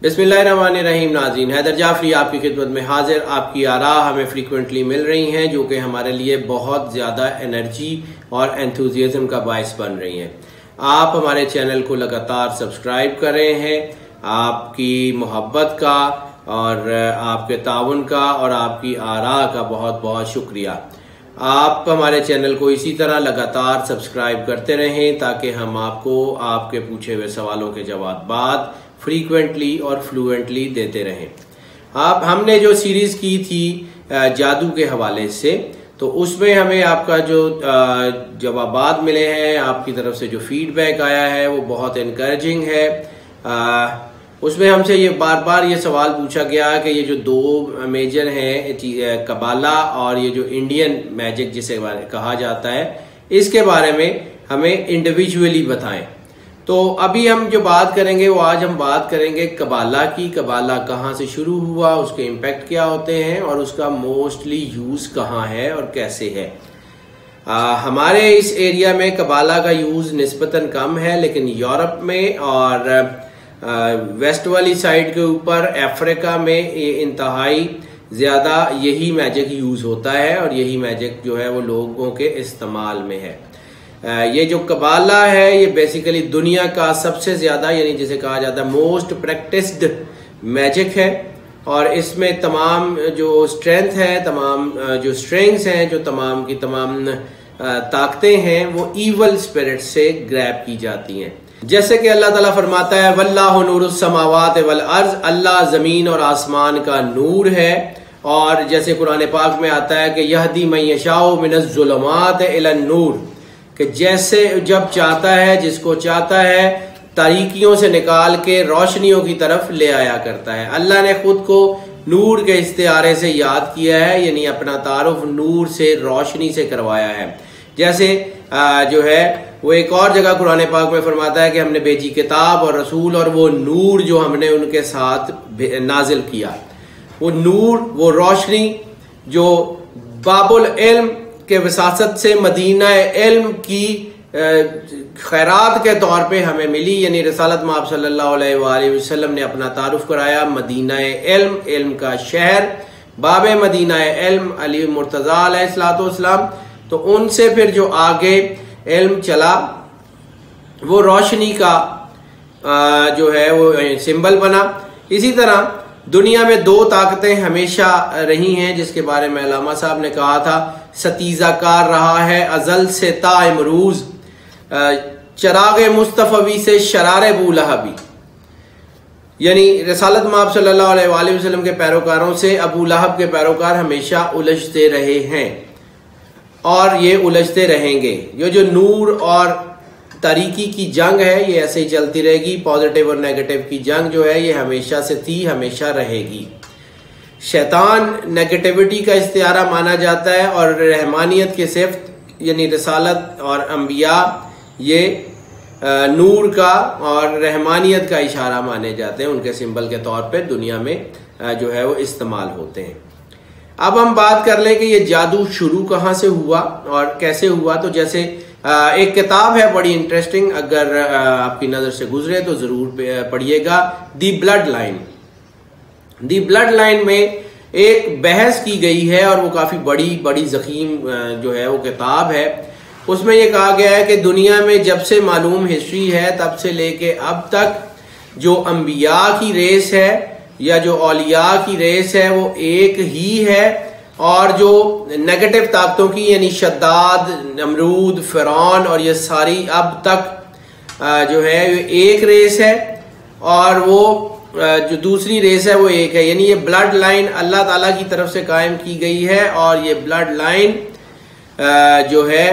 बिस्मिल्लाहिर्रहमानिर्रहीम। नाज़रीन, हैदर जाफरी आपकी खिदमत में हाजिर। आपकी आरा हमें फ्रीक्वेंटली मिल रही हैं जो कि हमारे लिए बहुत ज़्यादा एनर्जी और एंथुजियाज्म का बायस बन रही हैं। आप हमारे चैनल को लगातार सब्सक्राइब कर रहे हैं। आपकी मोहब्बत का और आपके ताउन का और आपकी आरा का बहुत बहुत शुक्रिया। आप हमारे चैनल को इसी तरह लगातार सब्सक्राइब करते रहें ताकि हम आपको आपके पूछे हुए सवालों के जवाब फ्रीक्वेंटली और फ्लुएंटली देते रहें। हमने जो सीरीज की थी जादू के हवाले से, तो उसमें हमें आपका जो जवाबात मिले हैं, आपकी तरफ से जो फीडबैक आया है वो बहुत इनकरेजिंग है। उसमें हमसे ये बार बार ये सवाल पूछा गया कि ये जो दो मेजर हैं, कबाला और ये जो इंडियन मैजिक जिसे कहा जाता है, इसके बारे में हमें इंडिविजुअली बताएं। तो अभी हम जो बात करेंगे वो आज हम बात करेंगे कबाला की। कबाला कहाँ से शुरू हुआ, उसके इम्पैक्ट क्या होते हैं और उसका मोस्टली यूज कहाँ है और कैसे है। हमारे इस एरिया में कबाला का यूज निस्बतन कम है, लेकिन यूरोप में और वेस्ट वाली साइड के ऊपर अफ्रीका में इंतहाई ज्यादा यही मैजिक यूज होता है और यही मैजिक जो है वो लोगों के इस्तेमाल में है। ये जो कबाला है ये बेसिकली दुनिया का सबसे ज्यादा, यानी जिसे कहा जाता है मोस्ट प्रैक्टिस्ड मैजिक है, और इसमें तमाम जो स्ट्रेंथ है, तमाम जो स्ट्रेंग्स हैं, जो तमाम की तमाम ताकतें हैं वो ईवल स्पिरिट से ग्रैब की जाती हैं। जैसे कि अल्लाह ताला फरमाता है वल्लाहु नूरुस समावात वल अर्ज, अल्लाह जमीन और आसमान का नूर है। और जैसे कुरान पाक में आता है कि यहदी मन यशाउ मिनज़ ज़ुलुमात इलन नूर, कि जैसे जब चाहता है, जिसको चाहता है, तारीकियों से निकाल के रोशनियों की तरफ ले आया करता है। अल्लाह ने खुद को नूर के इस्तिआरे से याद किया है, यानी अपना तारुफ नूर से, रोशनी से करवाया है। जैसे जो है वो एक और जगह कुरान पाक में फरमाता है कि हमने भेजी किताब और रसूल और वो नूर जो हमने उनके साथ नाजिल किया, वो नूर, वो रोशनी जो बाबुल इल्म के वसासत से मदीना इल्म की खैरात के तौर पे हमें मिली, यानी रसालत माब सल्लल्लाहु अलैहि वसल्लम ने अपना तारुफ कराया मदीना इल्म, इल्म का शहर, बाबे मदीना इल्म अली मुर्तजा अलैहिस्सलाम। तो उनसे फिर जो आगे इल्म चला वो रोशनी का जो है वो सिंबल बना। इसी तरह दुनिया में दो ताकतें हमेशा रही हैं जिसके बारे में अल्लामा साहब ने कहा था सतीजाकार रहा है अजल से ता इमरूज, चरागे मुस्तफवी से शरारे बूलहबी, यानी रसालत माब सल्लल्लाहु अलैहि वसल्लम के पैरोकारों से अबू लहब के पैरोकार हमेशा उलझते रहे हैं और ये उलझते रहेंगे। ये जो नूर और तारीकी की जंग है ये ऐसे ही चलती रहेगी। पॉजिटिव और नेगेटिव की जंग जो है ये हमेशा से थी, हमेशा रहेगी। शैतान नेगेटिविटी का इस्तिआरा माना जाता है और रहमानियत के सिफ्त यानी रसालत और अंबिया ये नूर का और रहमानियत का इशारा माने जाते हैं, उनके सिंबल के तौर पे दुनिया में जो है वो इस्तेमाल होते हैं। अब हम बात कर लें कि ये जादू शुरू कहाँ से हुआ और कैसे हुआ। तो जैसे एक किताब है बड़ी इंटरेस्टिंग, अगर आपकी नजर से गुजरे तो जरूर पढ़िएगा, the blood line. The blood line में एक बहस की गई है और वो काफी बड़ी जखीम जो है वो किताब है। उसमें ये कहा गया है कि दुनिया में जब से मालूम हिस्ट्री है तब से लेके अब तक जो अंबिया की रेस है या जो औलिया की रेस है वो एक ही है, और जो नेगेटिव ताकतों की यानी शद्दाद, नमरूद, फिरौन और ये सारी अब तक जो है एक रेस है, और वो जो दूसरी रेस है वो एक है। यानी ये ब्लड लाइन अल्लाह ताला की तरफ से कायम की गई है और ये ब्लड लाइन जो है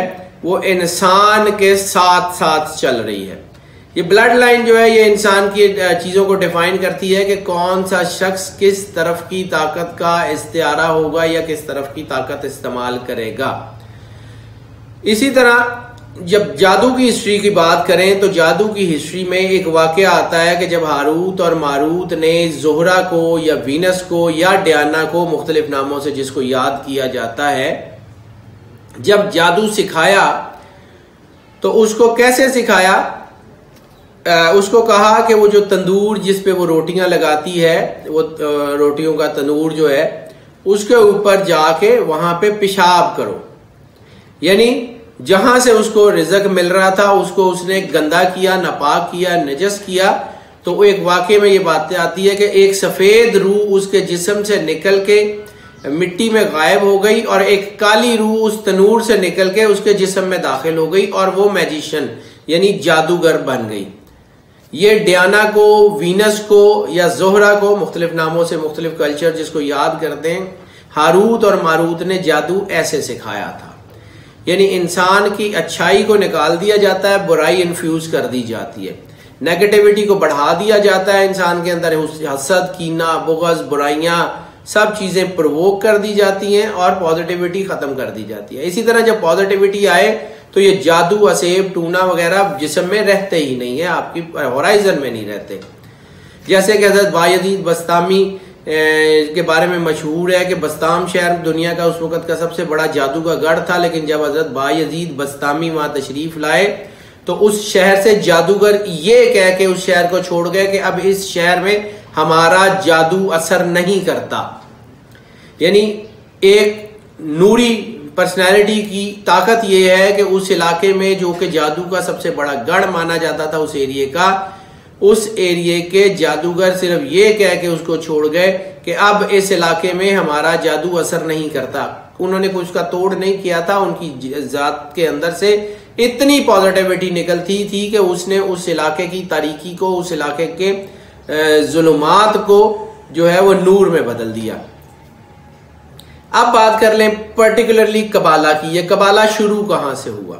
वो इंसान के साथ साथ चल रही है। ये ब्लड लाइन जो है ये इंसान की चीजों को डिफाइन करती है कि कौन सा शख्स किस तरफ की ताकत का इस्तिआरा होगा या किस तरफ की ताकत इस्तेमाल करेगा। इसी तरह जब जादू की हिस्ट्री की बात करें तो जादू की हिस्ट्री में एक वाकया आता है कि जब हारूत और मारूत ने जोहरा को या वीनस को या डियाना को, मुख्तलिफ नामों से जिसको याद किया जाता है, जब जादू सिखाया तो उसको कैसे सिखाया उसको कहा कि वो जो तंदूर जिस पे वो रोटियां लगाती है, वो रोटियों का तंदूर जो है, उसके ऊपर जाके वहां पे पेशाब करो। यानी जहां से उसको रिज़्क मिल रहा था उसको उसने गंदा किया, नापाक किया, नजस किया। तो एक वाकये में ये बात आती है कि एक सफेद रूह उसके जिस्म से निकल के मिट्टी में गायब हो गई और एक काली रूह उस तनूर से निकल के उसके जिस्म में दाखिल हो गई और वो मैजिशियन यानी जादूगर बन गई। ये डियाना को, वीनस को या जोहरा को, मुख्तलिफ नामों से मुख्तलिफ कल्चर जिसको याद करते हैं, हारूत और मारूत ने जादू ऐसे सिखाया था। यानी इंसान की अच्छाई को निकाल दिया जाता है, बुराई इन्फ्यूज कर दी जाती है, नेगेटिविटी को बढ़ा दिया जाता है, इंसान के अंदर हसद, कीना, बुग़्ज़, बुराइयां सब चीजें प्रवोक कर दी जाती हैं और पॉजिटिविटी खत्म कर दी जाती है। इसी तरह जब पॉजिटिविटी आए तो ये जादू, असेब, टूना वगैरह जिस्म में रहते ही नहीं है, आपकी होराइजन में नहीं रहते। जैसे कि हज़रत बायजीद बस्तामी के बारे में मशहूर है कि बस्ताम शहर दुनिया का उस वक़्त का सबसे बड़ा जादू का गढ़ था, लेकिन जब हज़रत बायजीद बस्तामी वहां तशरीफ लाए तो उस शहर से जादूगर ये कह के उस शहर को छोड़ गए कि अब इस शहर में हमारा जादू असर नहीं करता। यानी एक नूरी पर्सनैलिटी की ताकत यह है कि उस इलाके में जो कि जादू का सबसे बड़ा गढ़ माना जाता था उस एरिए का, उस एरिए के जादूगर सिर्फ ये कह के उसको छोड़ गए कि अब इस इलाके में हमारा जादू असर नहीं करता। उन्होंने कुछ का तोड़ नहीं किया था, उनकी जात के अंदर से इतनी पॉजिटिविटी निकलती थी कि उसने उस इलाके की तारीकी को, उस इलाके के जुल्मात को जो है वो नूर में बदल दिया। अब बात कर लें पर्टिकुलरली कबाला की। ये कबाला शुरू कहां से हुआ?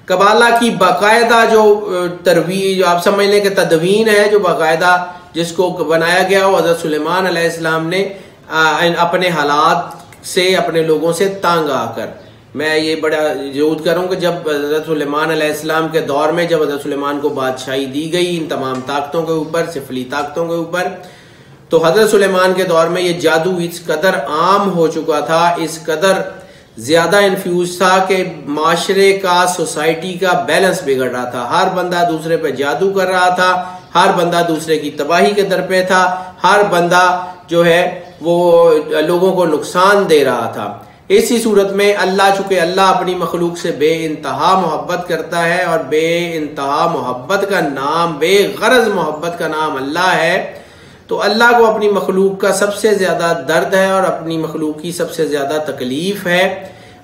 कबाला की बाकायदा जो तरवीज, आप समझ लें कि तदवीन है जो बाकायदा जिसको बनाया गया हो हज़रत सुलेमान अलैहिस्सलाम ने अपने हालात से, अपने लोगों से तंग आकर। मैं ये बड़ा जरूर करूँ कि जब हज़रत सुलेमान अलैहिस्सलाम के दौर में जब हज़रत सुलेमान को बादशाही दी गई इन तमाम ताकतों के ऊपर, सिफली ताकतों के ऊपर, तो हज़रत सुलेमान के दौर में ये जादू इस कदर आम हो चुका था, इस कदर ज्यादा इन्फ्यूज था कि माशरे का, सोसाइटी का बैलेंस बिगड़ रहा था। हर बंदा दूसरे पे जादू कर रहा था, हर बंदा दूसरे की तबाही के दर पे था, हर बंदा जो है वो लोगों को नुकसान दे रहा था। इसी सूरत में अल्लाह, चूंकि अल्लाह अपनी मखलूक से बेइंतहा मोहब्बत करता है और बेइंतहा मोहब्बत का नाम, बेगरज मोहब्बत का नाम अल्लाह है, तो अल्लाह को अपनी मखलूक का सबसे ज्यादा दर्द है और अपनी मखलूक की सबसे ज्यादा तकलीफ है।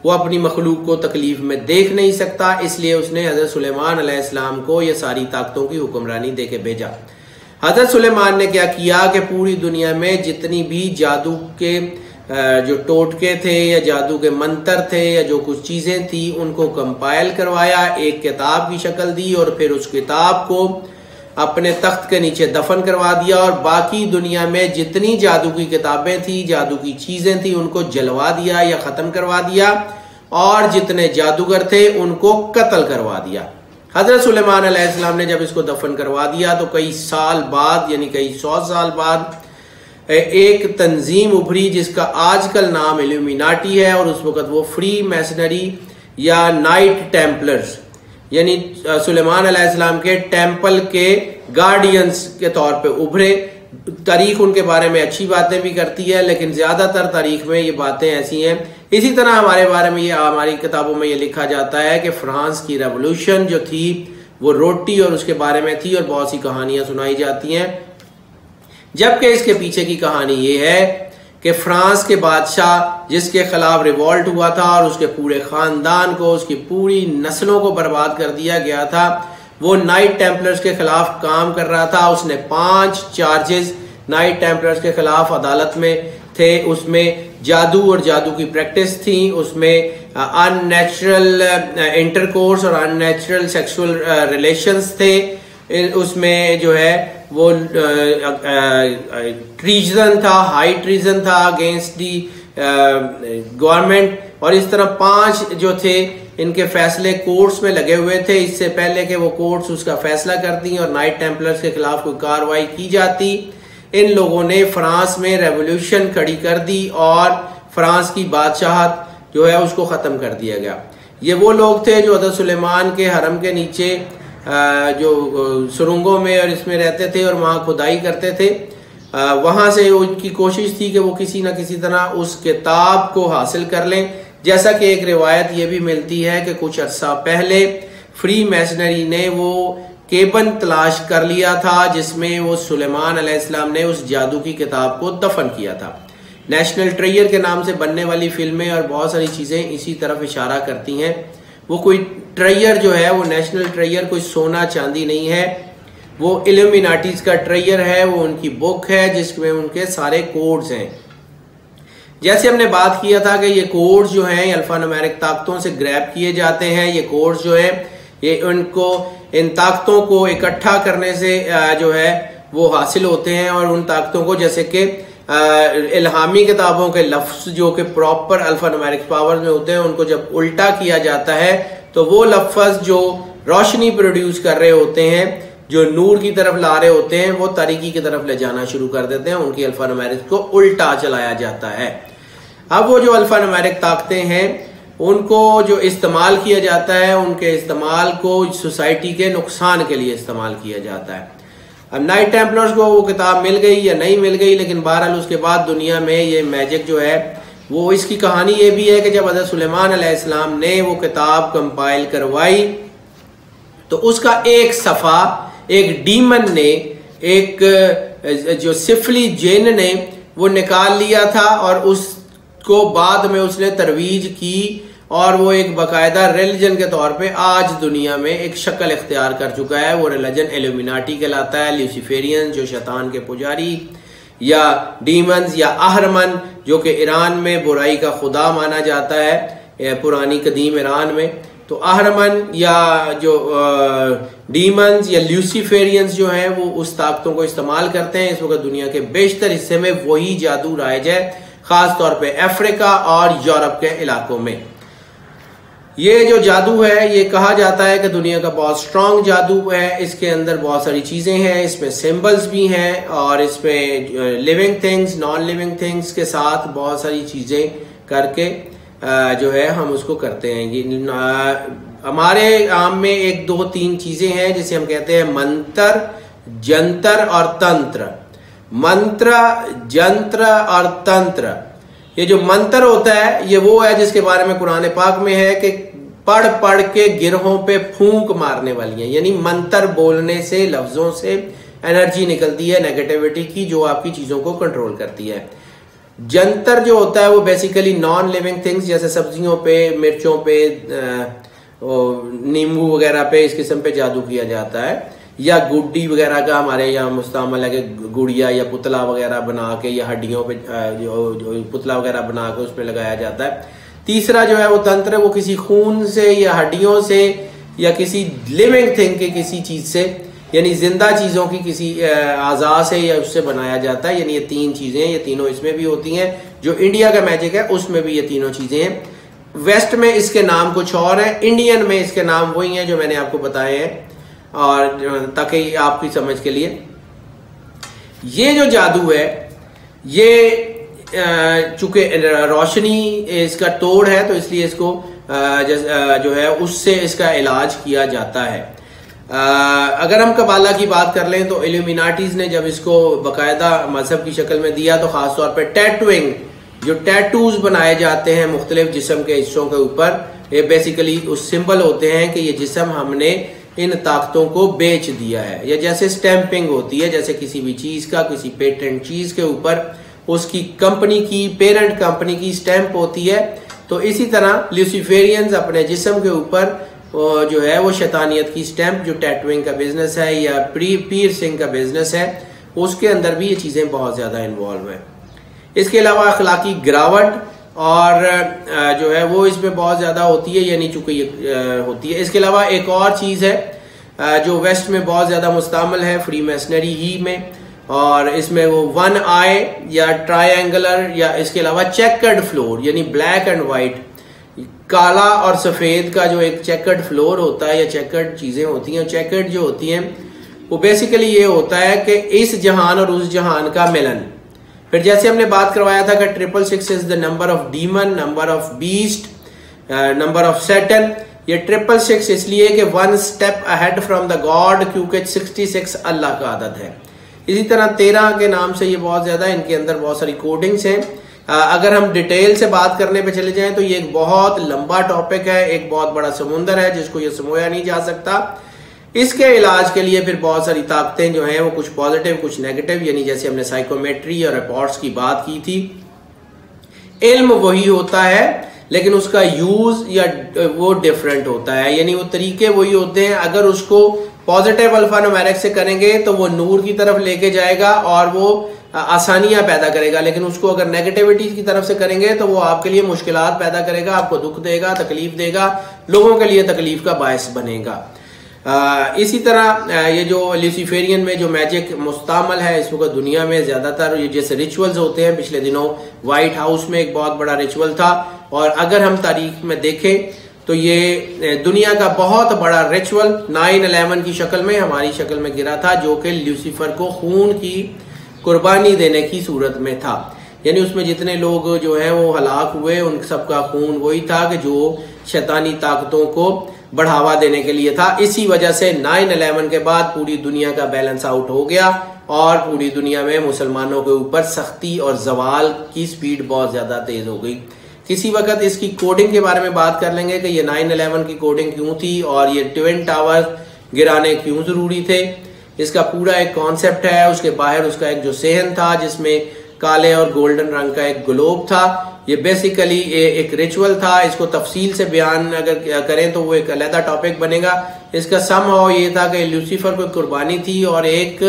वो अपनी मखलूक को तकलीफ में देख नहीं सकता, इसलिए उसने हजरत सुलेमान अलैहिस्सलाम को ये सारी ताकतों की हुक्मरानी दे के भेजा। हजरत सुलेमान ने क्या किया कि पूरी दुनिया में जितनी भी जादू के जो टोटके थे या जादू के मंत्र थे या जो कुछ चीजें थी उनको कंपाइल करवाया, एक किताब की शक्ल दी और फिर उस किताब को अपने तख्त के नीचे दफन करवा दिया और बाकी दुनिया में जितनी जादू की किताबें थी, जादू की चीजें थी, उनको जलवा दिया या खत्म करवा दिया और जितने जादूगर थे उनको कत्ल करवा दिया। हजरत सुलेमान अलैहिस्सलाम ने जब इसको दफन करवा दिया तो कई साल बाद, यानी कई 100 साल बाद, एक तंजीम उभरी जिसका आजकल नाम इल्यूमिनाटी है और उस वक्त वो फ्री मैसनरी या नाइट टेम्पलर्स, यानी सुलेमान अलैहिस्सलाम के टेम्पल के गार्डियंस के तौर पे उभरे। तारीख उनके बारे में अच्छी बातें भी करती है, लेकिन ज्यादातर तारीख में ये बातें ऐसी हैं। इसी तरह हमारे बारे में, ये हमारी किताबों में ये लिखा जाता है कि फ्रांस की रेवोल्यूशन जो थी वो रोटी और उसके बारे में थी और बहुत सी कहानियां सुनाई जाती हैं, जबकि इसके पीछे की कहानी ये है कि फ्रांस के बादशाह जिसके खिलाफ रिवॉल्ट हुआ था और उसके पूरे खानदान को, उसकी पूरी नस्लों को बर्बाद कर दिया गया था, वो नाइट टेम्पलर्स के खिलाफ काम कर रहा था। उसने 5 चार्जेस नाइट टेम्पलर्स के खिलाफ अदालत में थे। उसमें जादू और जादू की प्रैक्टिस थी, उसमें अननेचुरल इंटरकोर्स और अननेचुरल सेक्सुअल रिलेशंस थे, उसमें जो है वो ट्रीजन था, हाई ट्रीजन था अगेंस्ट दी गवर्नमेंट, और इस तरह 5 जो थे इनके फैसले कोर्ट्स में लगे हुए थे इससे पहले कि वो कोर्ट्स उसका फैसला करती और नाइट टेम्पलर्स के खिलाफ कोई कार्रवाई की जाती। इन लोगों ने फ्रांस में रेवोल्यूशन खड़ी कर दी और फ्रांस की बादशाहत जो है उसको खत्म कर दिया गया। ये वो लोग थे जो हज़रत सुलेमान के हरम के नीचे जो सुरंगों में और इसमें रहते थे और वहाँ खुदाई करते थे, वहाँ से उनकी कोशिश थी कि वो किसी न किसी तरह उस किताब को हासिल कर लें। जैसा कि एक रिवायत ये भी मिलती है कि कुछ अर्सा पहले फ्री मैसनरी ने वो केबन तलाश कर लिया था जिसमें वो सुलेमान अलैहिस्सलाम ने उस जादू की किताब को दफन किया था। नेशनल ट्रेजर के नाम से बनने वाली फिल्में और बहुत सारी चीजें इसी तरफ इशारा करती हैं। वो कोई ट्रेजर जो है, वो नेशनल ट्रेजर कोई सोना चांदी नहीं है, वो इल्यूमिनाटीज का ट्रेजर है, वो उनकी बुक है जिसमें उनके सारे कोड्स हैं। जैसे हमने बात किया था कि ये कोड्स जो हैं अल्फा न्यूमेरिक ताकतों से ग्रैब किए जाते हैं। ये कोड्स जो है ये उनको इन ताकतों को इकट्ठा करने से जो है वो हासिल होते हैं, और उन ताकतों को जैसे कि इल्हामी किताबों के लफ्ज जो कि प्रॉपर अल्फा न्यूमेरिक पावर में होते हैं, उनको जब उल्टा किया जाता है तो वो लफ्ज जो रोशनी प्रोड्यूस कर रहे होते हैं, जो नूर की तरफ ला रहे होते हैं, वो तारीकी की तरफ ले जाना शुरू कर देते हैं। उनकी अल्फा न्यूमेरिक को उल्टा चलाया जाता है। अब वो जो अल्फा न्यूमेरिक ताकतें हैं उनको जो इस्तेमाल किया जाता है, उनके इस्तेमाल को सोसाइटी के नुकसान के लिए इस्तेमाल किया जाता है। अब नाइट टेम्पलर्स को वो किताब मिल गई या नहीं मिल गई, लेकिन बहरहाल उसके बाद दुनिया में ये मैजिक जो है वो, इसकी कहानी ये भी है कि जब हज़रत सुलेमान अलैहिस्सलाम ने वो किताब कंपाइल करवाई तो उसका एक सफ़ा एक डीमन ने, एक जो सिफली जिन ने वो निकाल लिया था, और उसको बाद में उसने तरवीज की और वो एक बाकायदा रिलीजन के तौर पे आज दुनिया में एक शक्ल इख्तियार कर चुका है। वो रिलीजन इल्यूमिनाटी कहलाता है। ल्यूसिफेरियन जो शैतान के पुजारी, या डीमंस या आहरमन जो कि ईरान में बुराई का खुदा माना जाता है, पुरानी कदीम ईरान में। तो आहरमन या जो डीमंस या ल्यूसिफेरियंस जो हैं वो उस ताकतों को इस्तेमाल करते हैं। इस वक्त दुनिया के बेशतर हिस्से में वही जादू राइज है, खास तौर पे अफ्रीका और यूरोप के इलाकों में। ये जो जादू है ये कहा जाता है कि दुनिया का बहुत स्ट्रांग जादू है। इसके अंदर बहुत सारी चीजें हैं, इसमें सिंबल्स भी हैं, और इसमें living things, non living things के साथ बहुत सारी चीजें करके जो है हम उसको करते हैं। ये हमारे आम में 1 2 3 चीजें हैं जिसे हम कहते हैं मंत्र, जंतर और तंत्र। मंत्र, जंत्र और तंत्र। ये जो मंत्र होता है ये वो है जिसके बारे में कुरान पाक में है कि पढ़ पढ़ के गिरहों पे फूंक मारने वाली है। यानी मंत्र बोलने से, लफ्जों से एनर्जी निकलती है नेगेटिविटी की, जो आपकी चीजों को कंट्रोल करती है। जंतर जो होता है वो बेसिकली नॉन लिविंग थिंग्स, जैसे सब्जियों पे, मिर्चों पे, नींबू वगैरह पे, इस किस्म पे जादू किया जाता है। या गुड्डी वगैरह का हमारे यहाँ मुस्तमल है कि गुड़िया या पुतला वगैरह बना के, या हड्डियों पे जो पुतला वगैरह बना के उसमें लगाया जाता है। तीसरा जो है वो तंत्र, वो किसी खून से या हड्डियों से या किसी लिविंग थिंग के किसी चीज से, यानी जिंदा चीजों की किसी आज़ा से या उससे बनाया जाता है। यानी ये 3 चीजें, ये तीनों इसमें भी होती हैं। जो इंडिया का मैजिक है उसमें भी ये तीनों चीजें हैं। वेस्ट में इसके नाम कुछ और है, इंडियन में इसके नाम वही हैं जो मैंने आपको बताए हैं, और ताकि आपकी समझ के लिए ये जो जादू है ये चूंकि रोशनी इसका तोड़ है तो इसलिए इसको जो है उससे इसका इलाज किया जाता है। अगर हम कबाला की बात कर लें तो इल्यूमिनाटीज ने जब इसको बाकायदा मजहब की शक्ल में दिया तो खासतौर पर टैटूइंग, जो टैटूज बनाए जाते हैं मुख्तलिफ जिस्म के हिस्सों के ऊपर, ये बेसिकली उस सिंबल होते हैं कि ये जिस्म हमने इन ताकतों को बेच दिया है। या जैसे स्टैंपिंग होती है, जैसे किसी भी चीज का, किसी पेटेंट चीज के ऊपर उसकी कंपनी की, पेरेंट कंपनी की स्टैंप होती है, तो इसी तरह ल्यूसिफेरियंस अपने जिस्म के ऊपर जो है वो शैतानियत की स्टैंप, जो टैटूइंग का बिजनेस है या पियर्सिंग का बिजनेस है, उसके अंदर भी ये चीजें बहुत ज्यादा इन्वॉल्व है। इसके अलावा अखलाकी गिरावट और जो है वो इसमें बहुत ज्यादा होती है, यानी चूंकि ये होती है। इसके अलावा एक और चीज है जो वेस्ट में बहुत ज्यादा मुस्तमल है, फ्री मैसनरी ही में, और इसमें वो 1 आई या ट्रायंगुलर या इसके अलावा चेकर्ड फ्लोर, यानी ब्लैक एंड व्हाइट, काला और सफेद का जो एक चेकर्ड फ्लोर होता है या चेकर्ड चीजें होती हैं। चेकर्ड जो होती हैं वो बेसिकली ये होता है कि इस जहान और उस जहान का मिलन। फिर जैसे हमने बात करवाया था कि 666 is the number of demon, number of beast, number of Satan, ये 666 इसलिए कि 1 step ahead from the God, क्योंकि 66 अल्लाह का आदत है। इसी तरह 13 के नाम से ये बहुत ज्यादा, इनके अंदर बहुत सारी कोडिंग्स हैं। अगर हम डिटेल से बात करने पे चले जाएं तो ये एक बहुत लंबा टॉपिक है, एक बहुत बड़ा समुंदर है जिसको ये समोया नहीं जा सकता। इसके इलाज के लिए फिर बहुत सारी ताकतें जो हैं वो कुछ पॉजिटिव कुछ नेगेटिव, यानी जैसे हमने साइकोमेट्री और रिपोर्ट्स की बात की थी। इल्म वही होता है लेकिन उसका यूज या वो डिफरेंट होता है, यानी वो तरीके वही होते हैं। अगर उसको पॉजिटिव अल्फा न्यूमेरिक से करेंगे तो वो नूर की तरफ लेके जाएगा और वो आसानियां पैदा करेगा, लेकिन उसको अगर नेगेटिविटी की तरफ से करेंगे तो वो आपके लिए मुश्किलात पैदा करेगा, आपको दुख देगा, तकलीफ देगा, लोगों के लिए तकलीफ का बायस बनेगा। इसी तरह ये जो ल्यूसीफेरियन में जो मैजिक मुस्तामल है इस वक्त दुनिया में ज्यादातर ये जैसे रिचुअल्स होते हैं, पिछले दिनों व्हाइट हाउस में एक बहुत बड़ा रिचुअल था, और अगर हम तारीख में देखें तो ये दुनिया का बहुत बड़ा रिचुअल 9/11 की शक्ल में, हमारी शक्ल में गिरा था, जो कि ल्यूसीफर को खून की कुर्बानी देने की सूरत में था। यानी उसमें जितने लोग जो हैं वो हलाक हुए, उन सबका खून वही था कि जो शैतानी ताकतों को बढ़ावा देने के लिए था। इसी वजह से 9/11 के बाद पूरी दुनिया का बैलेंस आउट हो गया और पूरी दुनिया में मुसलमानों के ऊपर सख्ती और जवाल की स्पीड बहुत ज्यादा तेज हो गई। किसी वक्त इसकी कोडिंग के बारे में बात कर लेंगे कि ये 9/11 की कोडिंग क्यों थी और ये ट्विन टावर गिराने क्यों जरूरी थे। इसका पूरा एक कॉन्सेप्ट है, उसके बाहर उसका एक जो सेहन था जिसमें काले और गोल्डन रंग का एक ग्लोब था। ये बेसिकली एक रिचुअल था। इसको तफसील से बयान अगर करें तो वो एक अलग टॉपिक बनेगा। इसका समहाउ ये था कि ल्यूसीफर को कुर्बानी थी और एक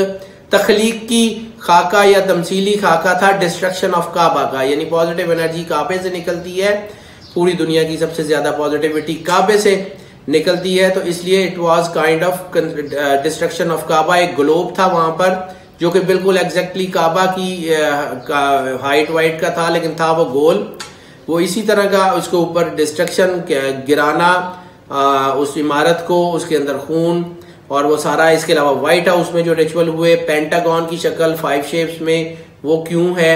तख्लीकी खाका या तमसीली खाका था डिस्ट्रक्शन ऑफ काबा का, यानी पॉजिटिव एनर्जी काबे से निकलती है, पूरी दुनिया की सबसे ज्यादा पॉजिटिविटी काबे से निकलती है, तो इसलिए it was kind of destruction of Kaaba. एक ग्लोब था वहां पर जो कि बिल्कुल एग्जैक्टली काबा की हाइट वाइट का था, लेकिन था वो गोल। वो इसी तरह का उसके ऊपर डिस्ट्रक्शन गिराना उस इमारत को, उसके अंदर खून और वो सारा। इसके अलावा व्हाइट हाउस में जो रिचुअल हुए पेंटागन की शक्ल 5 शेप्स में, वो क्यों है,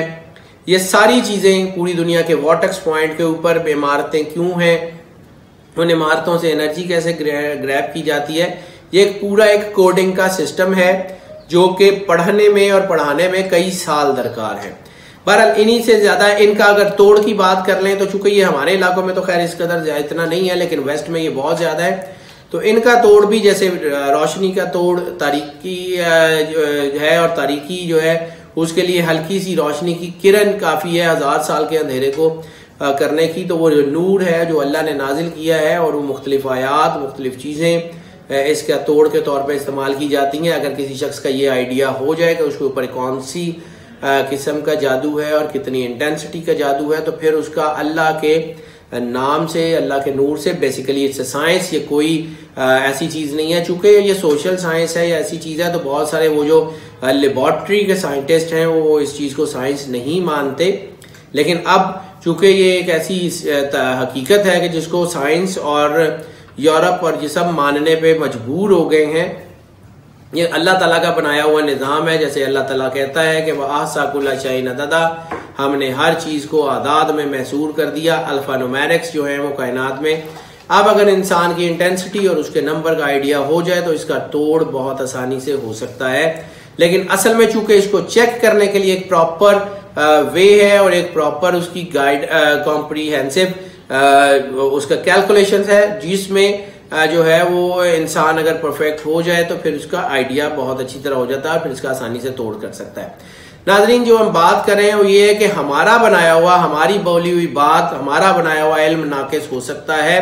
ये सारी चीजें पूरी दुनिया के वॉर्टेक्स पॉइंट के ऊपर इमारतें क्यों हैं, उन इमारतों से एनर्जी कैसे ग्रैब की जाती है, ये एक पूरा एक कोडिंग का सिस्टम है जो कि पढ़ने में और पढ़ाने में कई साल दरकार है। बहरहाल इन्हीं से ज्यादा इनका अगर तोड़ की बात कर लें तो चूंकि ये हमारे इलाकों में तो खैर इस कदर इतना नहीं है, लेकिन वेस्ट में ये बहुत ज्यादा है, तो इनका तोड़ भी जैसे रोशनी का तोड़ तारीकी है, और तारीकी जो है उसके लिए हल्की सी रोशनी की किरण काफी है 1000 साल के अंधेरे को करने की। तो वो जो नूर है जो अल्लाह ने नाजिल किया है और वो मुख्तलिफ आयात मुख्तलिफ चीजें इसका तोड़ के तौर पे इस्तेमाल की जाती हैं। अगर किसी शख्स का ये आइडिया हो जाए कि उसके ऊपर कौन सी किस्म का जादू है और कितनी इंटेंसिटी का जादू है, तो फिर उसका अल्लाह के नाम से, अल्लाह के नूर से, बेसिकली इट्स साइंस, ये कोई ऐसी चीज नहीं है। चूंकि ये सोशल साइंस है या ऐसी चीज है तो बहुत सारे वो जो लेबोरेटरी के साइंटिस्ट हैं वो इस चीज को साइंस नहीं मानते, लेकिन अब चूंकि ये एक ऐसी हकीकत है कि जिसको साइंस और यूरोप और ये सब मानने पे मजबूर हो गए हैं। ये अल्लाह ताला का बनाया हुआ निज़ाम है। जैसे अल्लाह ताला कहता है कि वह आसा कुल्ला शैइन अददा, हमने हर चीज को आदाद में महसूर कर दिया। अल्फा न्यूमेरिक्स जो है वो कायनात में, अब अगर इंसान की इंटेंसिटी और उसके नंबर का आइडिया हो जाए तो इसका तोड़ बहुत आसानी से हो सकता है। लेकिन असल में चूंकि इसको चेक करने के लिए एक प्रॉपर वे है और एक प्रॉपर उसकी गाइड कॉम्प्रीहेंसिव उसका कैलकुलेशन है, जिसमें जो है वो इंसान अगर परफेक्ट हो जाए तो फिर उसका आइडिया बहुत अच्छी तरह हो जाता है और फिर इसका आसानी से तोड़ कर सकता है। नाजरीन, जो हम बात कर रहे हैं वो ये है कि हमारा बनाया हुआ, हमारी बोली हुई बात, हमारा बनाया हुआ इल्म नाकिस हो सकता है,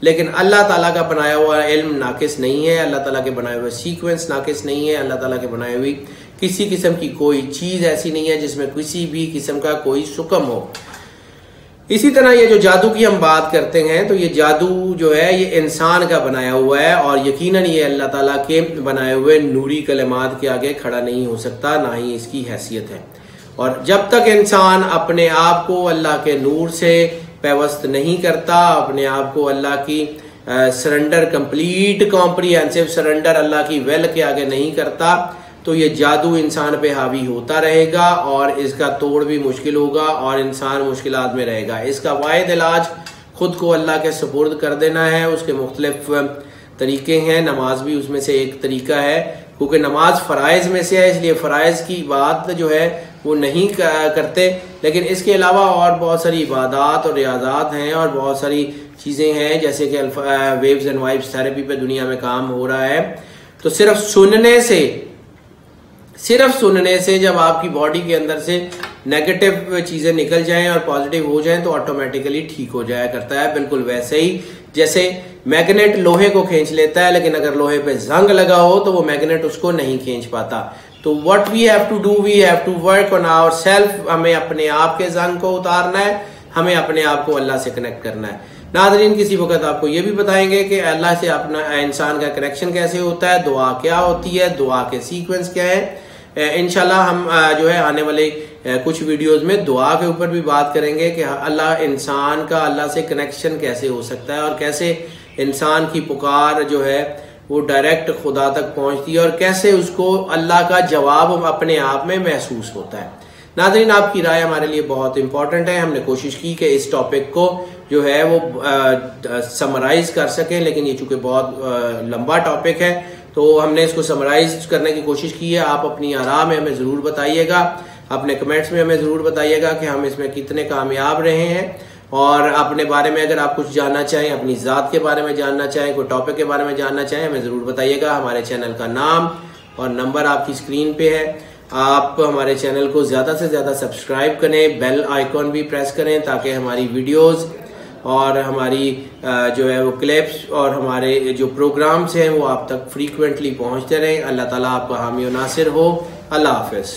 लेकिन अल्लाह ताला का बनाया हुआ इल्म नाकिस नहीं है। अल्लाह ताला के बनाए हुए सीक्वेंस नाकिस नहीं है। अल्लाह ताला के बनाए हुई किसी किस्म की कोई चीज ऐसी नहीं है जिसमें किसी भी किस्म का कोई सुकम हो। इसी तरह ये जो जादू की हम बात करते हैं तो ये जादू जो है ये इंसान का बनाया हुआ है और यकीनन ये अल्लाह ताला के बनाए हुए नूरी कलमात के आगे खड़ा नहीं हो सकता, ना ही इसकी हैसियत है। और जब तक इंसान अपने आप को अल्लाह के नूर से पैवस्त नहीं करता, अपने आप को अल्लाह की सरेंडर, कंप्लीट कॉम्प्रीहेंसिव सरेंडर अल्लाह की वेल के आगे नहीं करता, तो ये जादू इंसान पे हावी होता रहेगा और इसका तोड़ भी मुश्किल होगा और इंसान मुश्किलात में रहेगा। इसका वाहिद इलाज खुद को अल्लाह के सुपुर्द कर देना है। उसके मुख्तलिफ तरीके हैं, नमाज भी उसमें से एक तरीका है, क्योंकि नमाज फ़राइज़ में से है, इसलिए फ़राइज़ की बात जो है वो नहीं करते। लेकिन इसके अलावा और बहुत सारी इबादात और रियाज़ात हैं और बहुत सारी चीज़ें हैं, जैसे कि वेव्स एंड वाइब्स थेरेपी पे दुनिया में काम हो रहा है। तो सिर्फ सुनने से जब आपकी बॉडी के अंदर से नेगेटिव चीज़ें निकल जाएं और पॉजिटिव हो जाएं तो ऑटोमेटिकली ठीक हो जाया करता है। बिल्कुल वैसे ही जैसे मैग्नेट लोहे को खींच लेता है, लेकिन अगर लोहे पे जंग लगा हो तो वो मैग्नेट उसको नहीं खींच पाता। तो what we have to do, we have to work on our self. हमें अपने आप के जंग को उतारना है, हमें अपने आप को अल्लाह से कनेक्ट करना है। नाज़रीन, किसी वक्त आपको ये भी बताएंगे कि अल्लाह से अपना इंसान का कनेक्शन कैसे होता है, दुआ क्या होती है, दुआ के सीक्वेंस क्या है। इंशाल्लाह हम जो है आने वाले कुछ वीडियोस में दुआ के ऊपर भी बात करेंगे कि इंसान का अल्लाह से कनेक्शन कैसे हो सकता है और कैसे इंसान की पुकार जो है वो डायरेक्ट खुदा तक पहुंचती है और कैसे उसको अल्लाह का जवाब अपने आप में महसूस होता है। नाज़रीन, आपकी राय हमारे लिए बहुत इंपॉर्टेंट है। हमने कोशिश की कि इस टॉपिक को जो है वो समराइज कर सकें, लेकिन ये चूंकि बहुत लंबा टॉपिक है तो हमने इसको समराइज करने की कोशिश की है। आप अपनी आराम में हमें ज़रूर बताइएगा, अपने कमेंट्स में हमें ज़रूर बताइएगा कि हम इसमें कितने कामयाब रहे हैं। और अपने बारे में अगर आप कुछ जानना चाहें, अपनी ज़ात के बारे में जानना चाहें, कोई टॉपिक के बारे में जानना चाहें, हमें ज़रूर बताइएगा। हमारे चैनल का नाम और नंबर आपकी स्क्रीन पे है। आप हमारे चैनल को ज़्यादा से ज़्यादा सब्सक्राइब करें, बेल आइकॉन भी प्रेस करें ताकि हमारी वीडियोज़ और हमारी जो है वो क्लिप्स और हमारे जो प्रोग्राम्स हैं वो आप तक फ्रीक्वेंटली पहुंचते रहें। अल्लाह ताला आपका हामी और नासिर हो। अल्लाह हाफ़िज़।